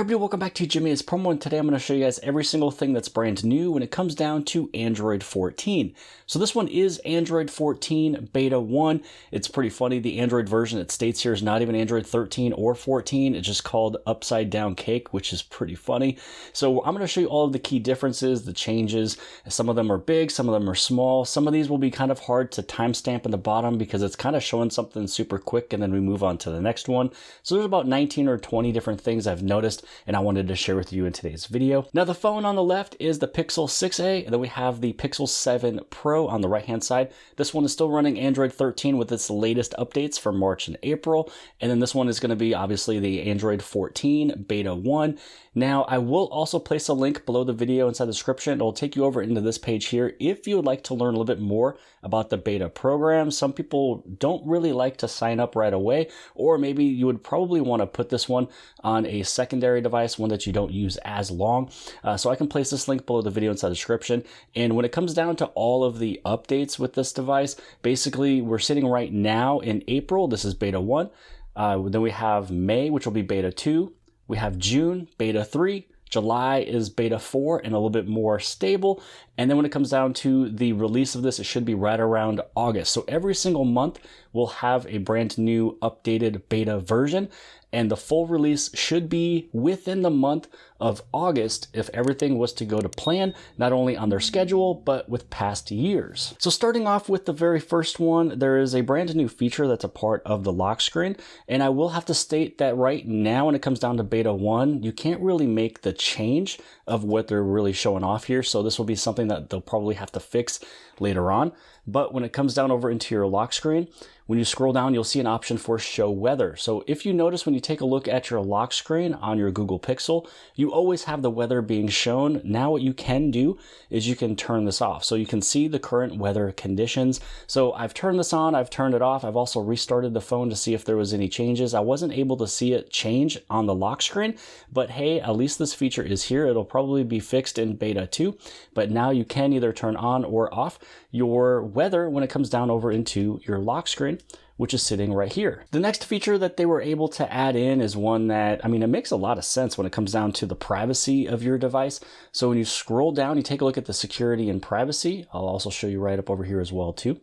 Everybody, welcome back to Jimmy's Promo, and today I'm going to show you guys every single thing that's brand new when it comes down to Android 14. So this one is Android 14 Beta 1. It's pretty funny. The Android version it states here is not even Android 13 or 14. It's just called Upside Down Cake, which is pretty funny. So I'm going to show you all of the key differences, the changes. Some of them are big, some of them are small. Some of these will be kind of hard to timestamp in the bottom because it's kind of showing something super quick and then we move on to the next one. So there's about 19 or 20 different things I've noticed and I wanted to share with you in today's video. Now the phone on the left is the Pixel 6a, and then we have the Pixel 7 Pro on the right hand side. This one is still running Android 13 with its latest updates for March and April, and then this one is going to be obviously the Android 14 Beta 1. Now I will also place a link below the video inside the description. It'll take you over into this page here if you would like to learn a little bit more about the beta program. Some people don't really like to sign up right away, or maybe you would probably want to put this one on a secondary device, one that you don't use as long. So I can place this link below the video inside the description. And when it comes down to all of the updates with this device, basically we're sitting right now in April. This is beta 1. Then we have May, which will be beta 2. We have June, beta 3. July is beta 4 and a little bit more stable. And then when it comes down to the release of this, it should be right around August. So every single month we'll have a brand new updated beta version. And the full release should be within the month of August if everything was to go to plan, not only on their schedule, but with past years. So starting off with the very first one, there is a brand new feature that's a part of the lock screen. And I will have to state that right now, when it comes down to beta 1, you can't really make the change of what they're really showing off here. So this will be something that they'll probably have to fix later on. But when it comes down over into your lock screen, when you scroll down, you'll see an option for show weather. So if you notice when you take a look at your lock screen on your Google Pixel, you always have the weather being shown. Now what you can do is you can turn this off. So you can see the current weather conditions. So I've turned this on, I've turned it off. I've also restarted the phone to see if there was any changes. I wasn't able to see it change on the lock screen, but hey, at least this feature is here. It'll probably be fixed in beta 2, but now you can either turn on or off your weather when it comes down over into your lock screen, which is sitting right here. The next feature that they were able to add in is one that, I mean, it makes a lot of sense when it comes down to the privacy of your device. So when you scroll down, you take a look at the security and privacy. I'll also show you right up over here as well too.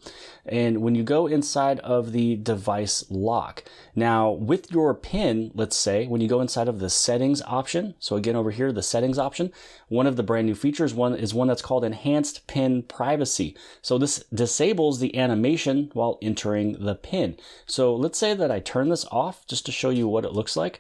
And when you go inside of the device lock, now with your PIN, let's say, when you go inside of the settings option, so again over here, the settings option, one of the brand new features is one that's called enhanced PIN privacy. So this disables the animation while entering the PIN. So let's say that I turn this off just to show you what it looks like.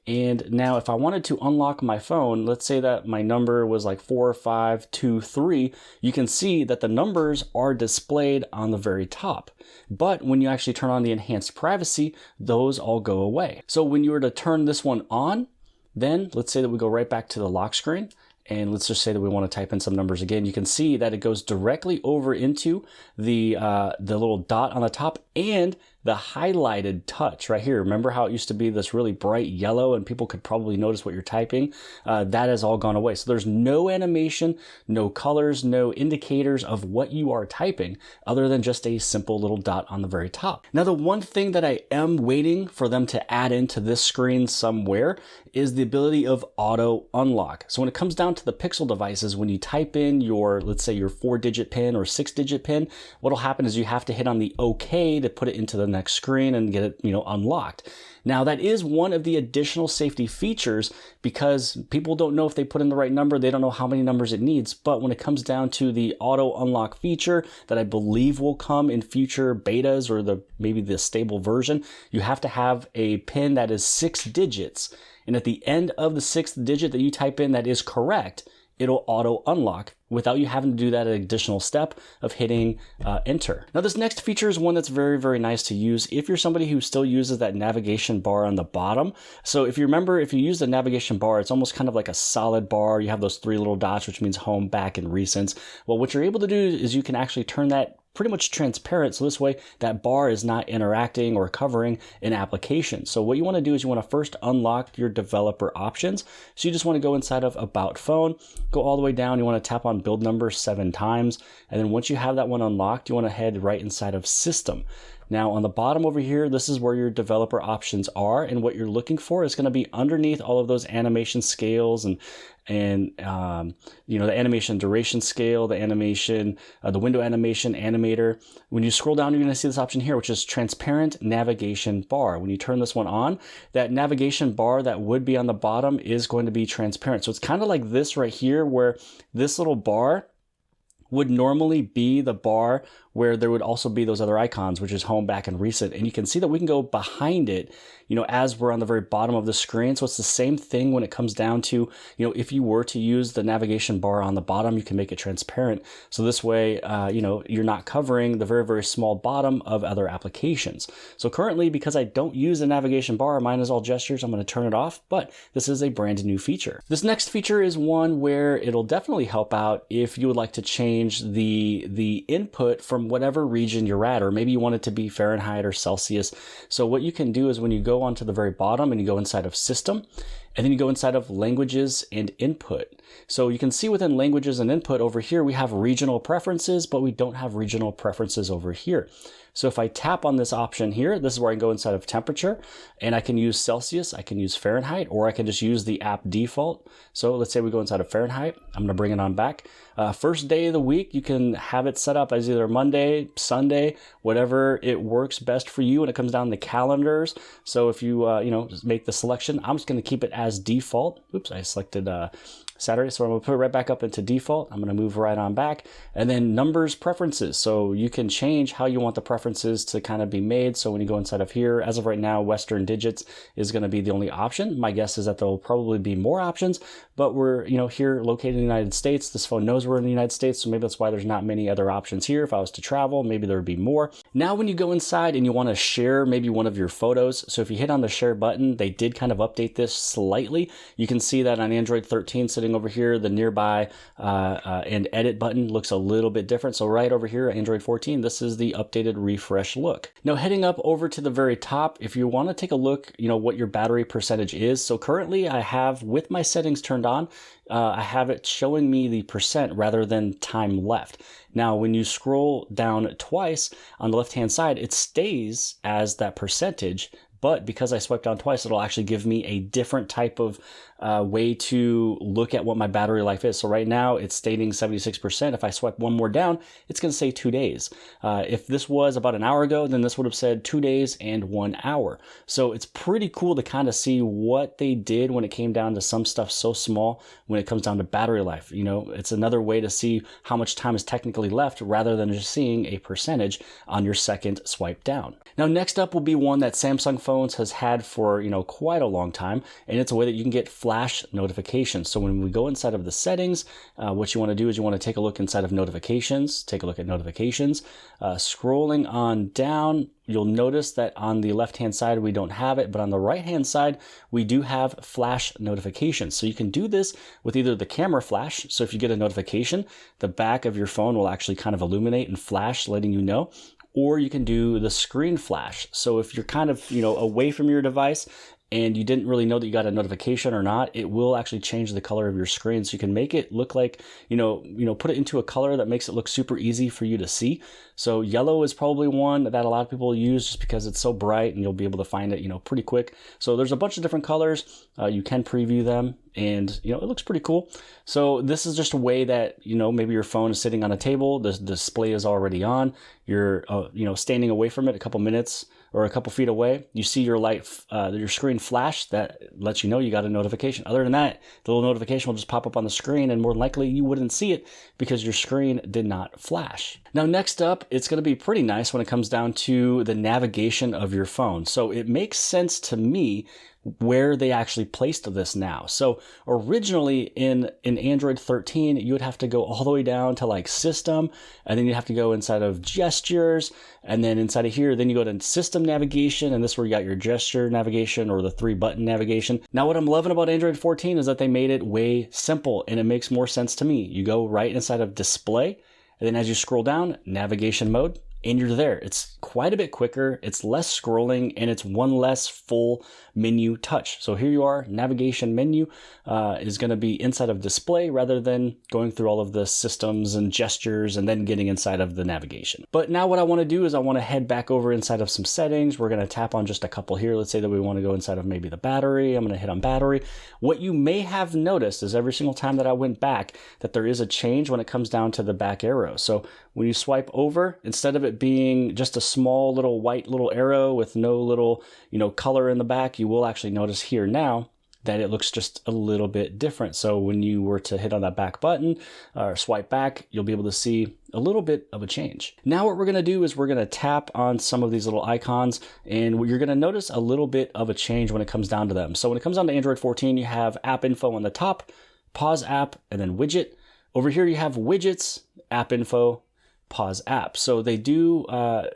And now if I wanted to unlock my phone, let's say that my number was like 4523, you can see that the numbers are displayed on the very top. But when you actually turn on the enhanced privacy, those all go away. So when you were to turn this one on, then let's say that we go right back to the lock screen. And let's just say that we want to type in some numbers again. You can see that it goes directly over into the little dot on the top and the highlighted touch right here. Remember how it used to be this really bright yellow and people could probably notice what you're typing? That has all gone away. So there's no animation, no colors, no indicators of what you are typing other than just a simple little dot on the very top. Now, the one thing that I am waiting for them to add into this screen somewhere is the ability of auto unlock. So when it comes down to the Pixel devices, when you type in your, let's say your 4-digit PIN or 6-digit PIN, what'll happen is you have to hit on the OK to put it into the next screen and get it, unlocked. Now that is one of the additional safety features because people don't know if they put in the right number, they don't know how many numbers it needs. But when it comes down to the auto unlock feature that I believe will come in future betas or maybe the stable version, you have to have a PIN that is 6 digits. And at the end of the 6th digit that you type in that is correct, it'll auto unlock without you having to do that additional step of hitting enter. Now this next feature is one that's very, very nice to use if you're somebody who still uses that navigation bar on the bottom. So if you remember, if you use the navigation bar, it's almost kind of like a solid bar. You have those 3 little dots, which means home, back, and recents. Well, what you're able to do is you can actually turn that pretty much transparent. So this way that bar is not interacting or covering an application. So what you want to do is you want to first unlock your developer options. So you just want to go inside of About Phone, go all the way down. You want to tap on build number 7 times. And then once you have that one unlocked, you want to head right inside of System. Now on the bottom over here, this is where your developer options are, and what you're looking for is going to be underneath all of those animation scales and you know, the animation duration scale, the animation, the window animation animator. When you scroll down, you're going to see this option here, which is transparent navigation bar. When you turn this one on, that navigation bar that would be on the bottom is going to be transparent. So it's kind of like this right here, where this little bar would normally be the bar where there would also be those other icons, which is home, back, and recent. And you can see that we can go behind it, you know, as we're on the very bottom of the screen. So it's the same thing when it comes down to, you know, if you were to use the navigation bar on the bottom, you can make it transparent. So this way, you know, you're not covering the very, very small bottom of other applications. So currently, because I don't use the navigation bar, mine is all gestures, I'm going to turn it off, but this is a brand new feature. This next feature is one where it'll definitely help out if you would like to change the input from whatever region you're at, or maybe you want it to be Fahrenheit or Celsius. So what you can do is when you go onto the very bottom and you go inside of System, and then you go inside of Languages and Input. So you can see within Languages and Input over here, we have regional preferences, but we don't have regional preferences over here. So if I tap on this option here, this is where I can go inside of temperature, and I can use Celsius, I can use Fahrenheit, or I can just use the app default. So let's say we go inside of Fahrenheit. I'm going to bring it on back. First day of the week, you can have it set up as either Monday, Sunday, whatever it works best for you when it comes down to calendars. So if you, you know, just make the selection, I'm just going to keep it as default. Oops, I selected Saturday. So I'm going to put it right back up into default. I'm going to move right on back. And then numbers preferences. So you can change how you want the preferences to kind of be made. So when you go inside of here, as of right now, Western digits is going to be the only option. My guess is that there'll probably be more options, but we're, you know, here located in the United States. This phone knows we're in the United States. So maybe that's why there's not many other options here. If I was to travel, maybe there would be more. Now, when you go inside and you want to share maybe one of your photos. So if you hit on the share button, they did kind of update this slightly. You can see that on Android 13 sitting over here, the nearby and edit button looks a little bit different. So right over here, Android 14, this is the updated refresh look. Now heading up over to the very top, if you want to take a look, you know, what your battery percentage is. So currently I have, with my settings turned on, I have it showing me the percent rather than time left. Now, when you scroll down twice on the left-hand side, it stays as that percentage, but because I swipe down twice, it'll actually give me a different type of way to look at what my battery life is. So right now it's stating 76%. If I swipe one more down, it's going to say 2 days. If this was about an hour ago, then this would have said 2 days and 1 hour. So it's pretty cool to kind of see what they did when it came down to some stuff so small when it comes down to battery life. You know, it's another way to see how much time is technically left rather than just seeing a percentage on your second swipe down. Now, next up will be one that Samsung phones has had for, you know, quite a long time, and it's a way that you can get flash notifications. So when we go inside of the settings, what you want to do is you want to take a look inside of notifications, take a look at notifications. Scrolling on down, you'll notice that on the left-hand side, we don't have it, but on the right-hand side, we do have flash notifications. So you can do this with either the camera flash. So if you get a notification, the back of your phone will actually kind of illuminate and flash, letting you know. Or you can do the screen flash. So if you're kind of, you know, away from your device and you didn't really know that you got a notification or not, it will actually change the color of your screen. So you can make it look like, you know, put it into a color that makes it look super easy for you to see. So yellow is probably one that a lot of people use just because it's so bright and you'll be able to find it, you know, pretty quick. So there's a bunch of different colors. You can preview them and, you know, it looks pretty cool. So this is just a way that, you know, maybe your phone is sitting on a table, the display is already on, you're, you know, standing away from it a couple minutes or a couple feet away, you see your light, your screen flash that lets you know you got a notification. Other than that, the little notification will just pop up on the screen and more than likely you wouldn't see it because your screen did not flash. Now, next up, it's going to be pretty nice when it comes down to the navigation of your phone. So it makes sense to me where they actually placed this now. So originally in Android 13, you would have to go all the way down to like System, and then you have to go inside of Gestures, and then inside of here, then you go to System Navigation, and this is where you got your gesture navigation or the 3-button navigation. Now, what I'm loving about Android 14 is that they made it way simple, and it makes more sense to me. You go right inside of Display, And then as you scroll down, navigation mode, and you're there. It's quite a bit quicker, it's less scrolling, and it's one less full menu touch. So here you are, navigation menu is going to be inside of display rather than going through all of the systems and gestures and then getting inside of the navigation. But now what I want to do is I want to head back over inside of some settings. We're going to tap on just a couple here. Let's say that we want to go inside of maybe the battery. I'm going to hit on battery. What you may have noticed is every single time that I went back that there is a change when it comes down to the back arrow. So when you swipe over, instead of it being just a small little white little arrow with no little, color in the back, you will actually notice here now that it looks just a little bit different. So when you were to hit on that back button or swipe back, you'll be able to see a little bit of a change. Now what we're going to do is we're going to tap on some of these little icons, and you're going to notice a little bit of a change when it comes down to them. So when it comes down to Android 14, you have app info on the top, pause app, and then widget. Over here you have widgets, app info, pause app. So they do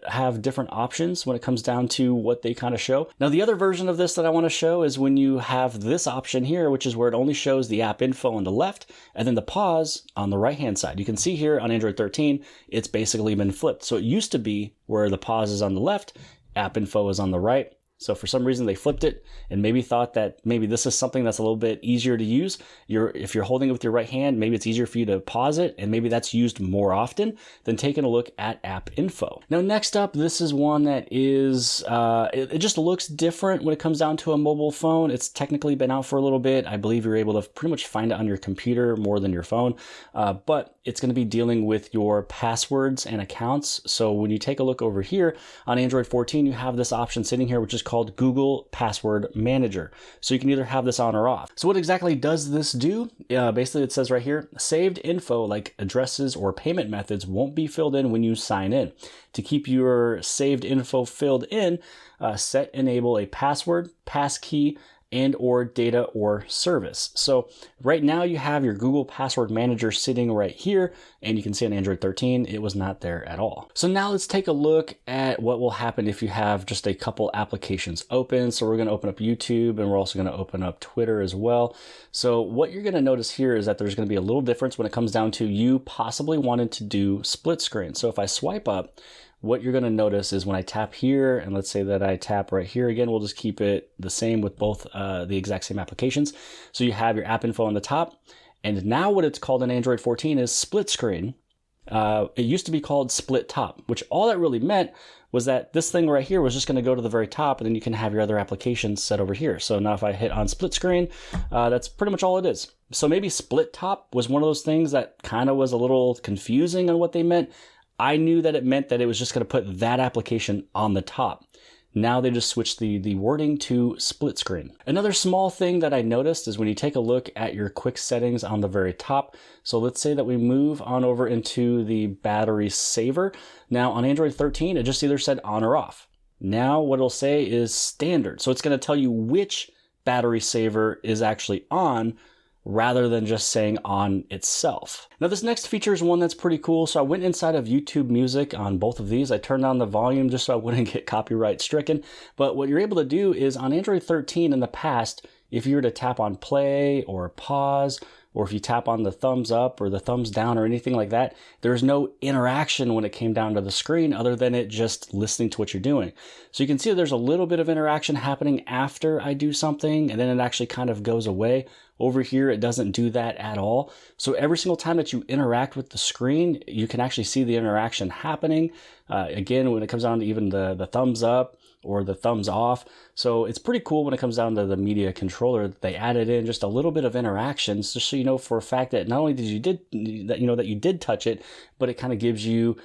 have different options when it comes down to what they kind of show. Now the other version of this that I want to show is when you have this option here, which is where it only shows the app info on the left and then the pause on the right hand side. You can see here on Android 13, it's basically been flipped. So it used to be where the pause is on the left, app info is on the right. So for some reason they flipped it and maybe thought that maybe this is something that's a little bit easier to use. If you're holding it with your right hand, maybe it's easier for you to pause it, and maybe that's used more often than taking a look at app info. Now next up, this is one that is, it just looks different when it comes down to a mobile phone. It's technically been out for a little bit. I believe you're able to pretty much find it on your computer more than your phone, but it's going to be dealing with your passwords and accounts. So when you take a look over here on Android 14, you have this option sitting here, which is called Google Password Manager. So you can either have this on or off. So what exactly does this do? Basically it says right here, saved info like addresses or payment methods won't be filled in when you sign in. To keep your saved info filled in, enable a password, passkey, and or data or service. So right now you have your Google Password Manager sitting right here, and you can see on Android 13, it was not there at all. So now let's take a look at what will happen if you have just a couple applications open. So we're gonna open up YouTube, and we're also gonna open up Twitter as well. So what you're gonna notice here is that there's gonna be a little difference when it comes down to you possibly wanting to do split screen. So if I swipe up, what you're going to notice is when I tap here, and let's say that I tap right here again, we'll just keep it the same with both the exact same applications. So you have your app info on the top, and now what it's called in Android 14 is split screen. It used to be called split top, which all that really meant was that this thing right here was just going to go to the very top, and then you can have your other applications set over here. So now if I hit on split screen, that's pretty much all it is. So maybe split top was one of those things that kind of was a little confusing on what they meant. I knew that it meant that it was just going to put that application on the top. Now they just switched the wording to split screen. Another small thing that I noticed is when you take a look at your quick settings on the very top. So let's say that we move on over into the battery saver. Now on Android 13, it just either said on or off. Now what it'll say is standard. So it's going to tell you which battery saver is actually on, rather than just saying on itself. Now this next feature is one that's pretty cool. So I went inside of YouTube Music on both of these. I turned down the volume just so I wouldn't get copyright stricken. But what you're able to do is on Android 13 in the past, if you were to tap on play or pause, or if you tap on the thumbs up or the thumbs down or anything like that, there's no interaction when it came down to the screen other than it just listening to what you're doing. So you can see there's a little bit of interaction happening after I do something, and then it actually kind of goes away. Over here, it doesn't do that at all. So every single time that you interact with the screen, you can actually see the interaction happening. Again, when it comes down to even the thumbs up or the thumbs off. So it's pretty cool when it comes down to the media controller. They added in just a little bit of interactions, just so you know for a fact that not only that you did touch it, but it kind of gives you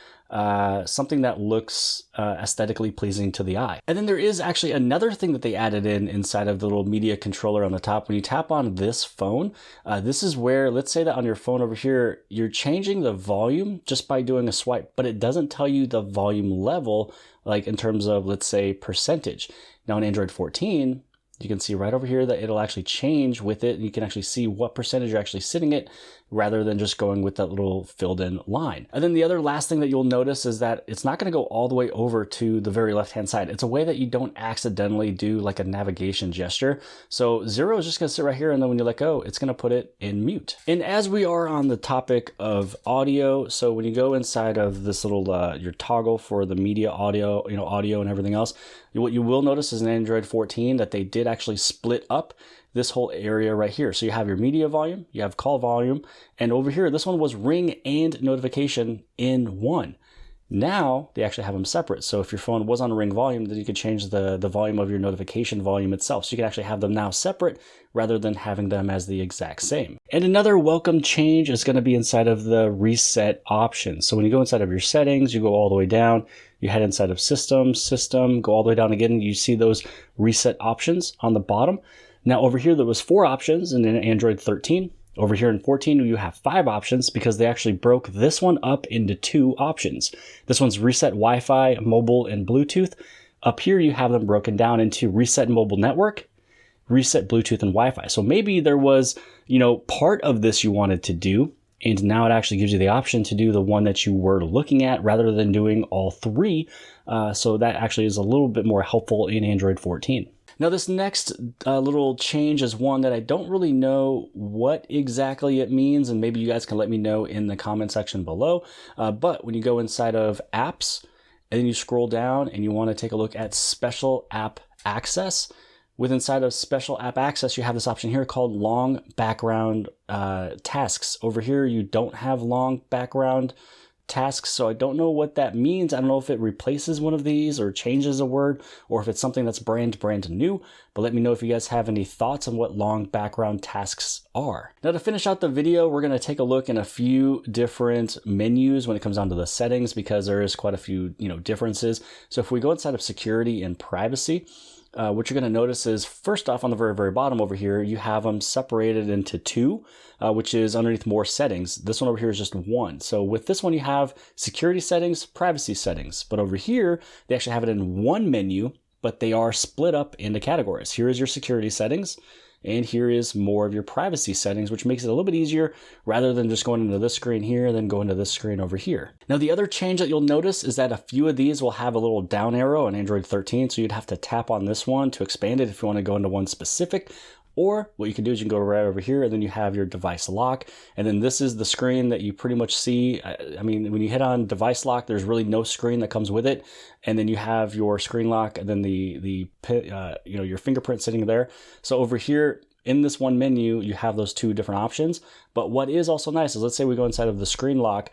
something that looks aesthetically pleasing to the eye. And then there is actually another thing that they added in inside of the little media controller on the top. When you tap on this phone, this is where, let's say that on your phone over here, you're changing the volume just by doing a swipe, but it doesn't tell you the volume level, like in terms of, let's say, percentage. Now in Android 14, you can see right over here that it'll actually change with it. You can actually see what percentage you're actually sitting at rather than just going with that little filled in line. And then the other last thing that you'll notice is that it's not going to go all the way over to the very left-hand side. It's a way that you don't accidentally do like a navigation gesture. So 0 is just going to sit right here, and then when you let go, it's going to put it in mute. And as we are on the topic of audio, so when you go inside of this little your toggle for the media audio, audio and everything else, what you will notice is in Android 14 that they did actually split up this whole area right here. So you have your media volume, you have call volume, and over here, this one was ring and notification in one. Now they actually have them separate. So if your phone was on ring volume, then you could change the volume of your notification volume itself. So you can actually have them now separate rather than having them as the exact same. And another welcome change is going to be inside of the reset options. So when you go inside of your settings, you go all the way down, you head inside of system, go all the way down again, you see those reset options on the bottom. Now over here, there was 4 options in Android 13. Over here in 14, you have 5 options because they actually broke this one up into 2 options. This one's reset Wi-Fi, mobile, and Bluetooth. Up here, you have them broken down into reset mobile network, reset Bluetooth and Wi-Fi. So maybe there was, part of this you wanted to do, and now it actually gives you the option to do the one that you were looking at rather than doing all 3. So that actually is a little bit more helpful in Android 14. Now this next little change is one that I don't really know what exactly it means, and maybe you guys can let me know in the comment section below. But when you go inside of apps and then you scroll down and you want to take a look at special app access, inside of special app access, you have this option here called long background tasks. Over here, you don't have long background tasks, so I don't know what that means. I don't know if it replaces one of these or changes a word, or if it's something that's brand new, but let me know if you guys have any thoughts on what long background tasks are. Now to finish out the video, we're going to take a look in a few different menus when it comes down to the settings, because there is quite a few differences. So if we go inside of security and privacy, what you're going to notice is, first off, on the very bottom over here, you have them separated into 2, which is underneath more settings. This one over here is just 1. So with this one, you have security settings, privacy settings. But over here, they actually have it in one menu, but they are split up into categories. Here is your security settings, and here is more of your privacy settings, which makes it a little bit easier rather than just going into this screen here, then going to this screen over here. Now, the other change that you'll notice is that a few of these will have a little down arrow on Android 13. So you'd have to tap on this one to expand it if you want to go into one specific. Or what you can do is you can go right over here, and then you have your device lock. And then this is the screen that you pretty much see. I mean, when you hit on device lock, there's really no screen that comes with it. And then you have your screen lock, and then your fingerprint sitting there. So over here in this one menu, you have those 2 different options. But what is also nice is, let's say we go inside of the screen lock.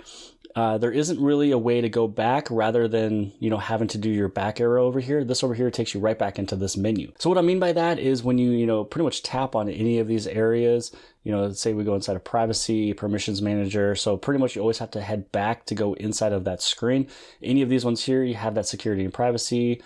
There isn't really a way to go back rather than, having to do your back arrow over here. This over here takes you right back into this menu. So what I mean by that is when you, pretty much tap on any of these areas, let's say we go inside of privacy, permissions manager. So pretty much you always have to head back to go inside of that screen. Any of these ones here, you have that security and privacy,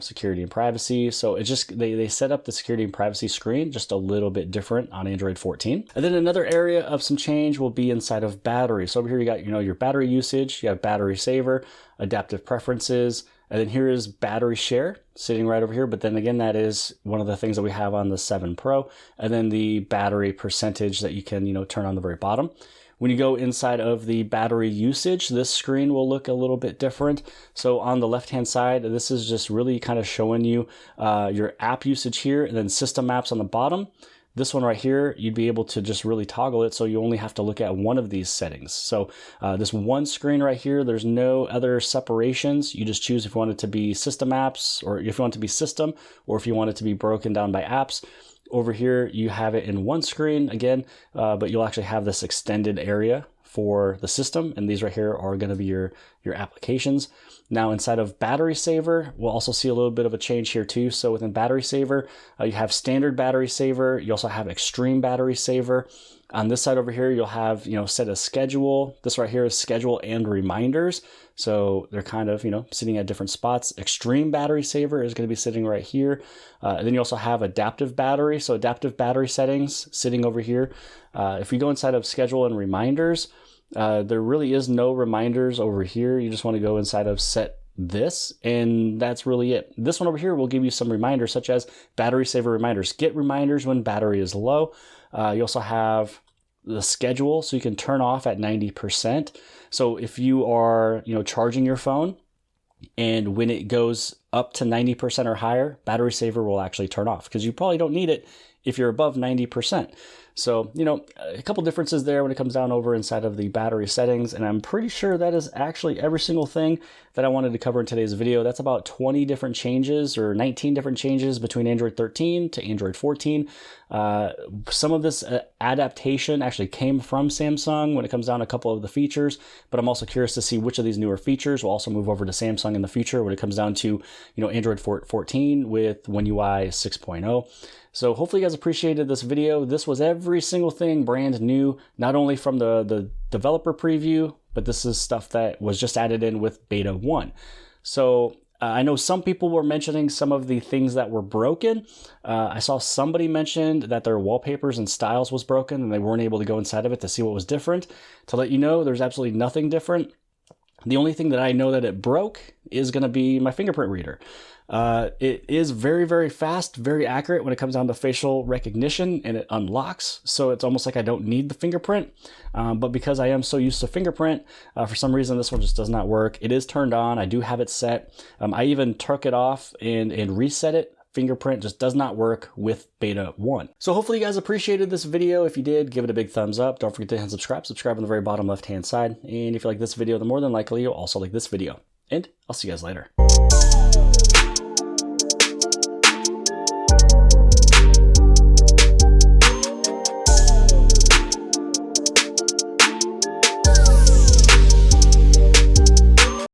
security and privacy. So it's just, they set up the security and privacy screen just a little bit different on Android 14. And then another area of some change will be inside of battery. So over here, you got, your battery usage, you have battery saver, adaptive preferences, and then here is battery share sitting right over here. But then again, that is one of the things that we have on the 7 Pro. And then the battery percentage that you can, turn on the very bottom. When you go inside of the battery usage, this screen will look a little bit different. So on the left-hand side, this is just really kind of showing you your app usage here, and then system apps on the bottom. This one right here, you'd be able to just really toggle it, so you only have to look at one of these settings. So this one screen right here, there's no other separations. You just choose if you want it to be system apps, or if you want it to be system, or if you want it to be broken down by apps. Over here, you have it in one screen again, but you'll actually have this extended area for the system. And these right here are going to be your applications. Now inside of battery saver, we'll also see a little bit of a change here too. So within battery saver, you have standard battery saver. You also have extreme battery saver. On this side over here, you'll have, set a schedule. This right here is schedule and reminders. So they're kind of, sitting at different spots. Extreme battery saver is going to be sitting right here. And then you also have adaptive battery. So adaptive battery settings sitting over here. If we go inside of schedule and reminders, there really is no reminders over here. You just want to go inside of set this, and that's really it. This one over here will give you some reminders, such as battery saver reminders. Get reminders when battery is low. You also have the schedule, so you can turn off at 90%. So if you are, charging your phone, and when it goes up to 90% or higher, battery saver will actually turn off, because you probably don't need it if you're above 90%. So, a couple differences there when it comes down over inside of the battery settings, and I'm pretty sure that is actually every single thing that I wanted to cover in today's video. That's about 20 different changes or 19 different changes between Android 13 to Android 14. Some of this adaptation actually came from Samsung when it comes down to a couple of the features, but I'm also curious to see which of these newer features will also move over to Samsung in the future when it comes down to, Android 14 with One UI 6.0. So hopefully you guys appreciated this video. This was every single thing brand new, not only from the developer preview, but this is stuff that was just added in with beta 1. So I know some people were mentioning some of the things that were broken. I saw somebody mentioned that their wallpapers and styles was broken and they weren't able to go inside of it to see what was different. To let you know, there's absolutely nothing different. The only thing that I know that it broke is going to be my fingerprint reader. It is very, very fast, very accurate when it comes down to facial recognition, and it unlocks. So it's almost like I don't need the fingerprint. But because I am so used to fingerprint, for some reason this one just does not work. It is turned on. I do have it set. I even took it off and reset it. Fingerprint just does not work with beta 1. So hopefully you guys appreciated this video. If you did, give it a big thumbs up. Don't forget to hit subscribe. Subscribe on the very bottom left hand side. And if you like this video, then more than likely you'll also like this video. And I'll see you guys later.